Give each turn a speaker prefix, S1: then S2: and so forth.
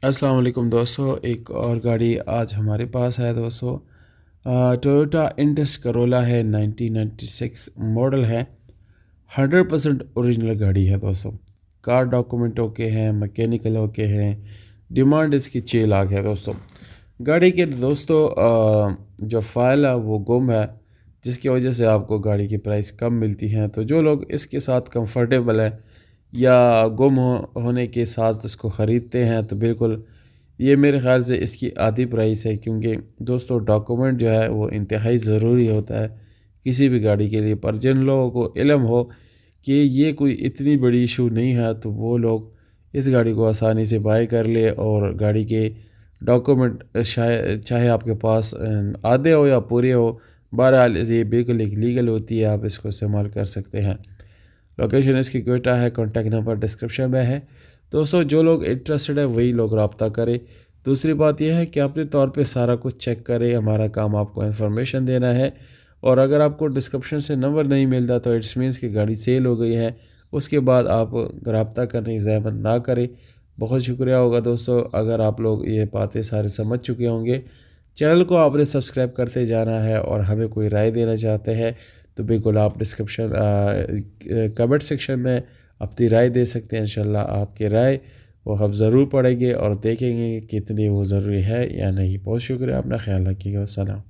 S1: अस्सलाम वालेकुम दोस्तों। एक और गाड़ी आज हमारे पास है दोस्तों। टोयोटा इंटस करोला है, 1996 मॉडल है। 100% ओरिजिनल गाड़ी है दोस्तों। कार डॉक्यूमेंट ओके हैं, मैकेनिकल ओके हैं। डिमांड इसकी 6 लाख है दोस्तों। गाड़ी के दोस्तों जो फाइल है वो गुम है, जिसकी वजह से आपको गाड़ी की प्राइस कम मिलती है। तो जो लोग इसके साथ कंफर्टेबल है या होने के साथ इसको ख़रीदते हैं तो बिल्कुल ये मेरे ख़्याल से इसकी आधी प्राइस है, क्योंकि दोस्तों डॉक्यूमेंट जो है वो इंतहाई ज़रूरी होता है किसी भी गाड़ी के लिए। पर जिन लोगों को इल्म हो कि ये कोई इतनी बड़ी इशू नहीं है तो वो लोग इस गाड़ी को आसानी से बाय कर ले और गाड़ी के डॉक्यूमेंट चाहे आपके पास आधे हो या पूरे हो, बहरहाल ये बिल्कुल एक लीगल होती है, आप इसको इस्तेमाल कर सकते हैं। लोकेशन इसकी कोयटा है। कॉन्टैक्ट नंबर डिस्क्रिप्शन में है दोस्तों। जो लोग इंटरेस्टेड है वही लोग रब्ता करें। दूसरी बात यह है कि अपने तौर पे सारा कुछ चेक करें। हमारा काम आपको इन्फॉर्मेशन देना है, और अगर आपको डिस्क्रिप्शन से नंबर नहीं मिलता तो इट्स मीन्स कि गाड़ी सेल हो गई है। उसके बाद आप रब्ता करने की ज़हमत ना करें। बहुत शुक्रिया होगा दोस्तों अगर आप लोग ये बातें सारे समझ चुके होंगे। चैनल को आपने सब्सक्राइब करते जाना है, और हमें कोई राय देना चाहते हैं तो बिल्कुल आप डिस्क्रिप्शन कमेंट सेक्शन में अपनी राय दे सकते हैं। इंशाल्लाह आपकी राय वो हम ज़रूर पढ़ेंगे और देखेंगे कि कितनी वो ज़रूरी है या नहीं। बहुत शुक्रिया, अपना ख्याल रखिएगा। सलाम।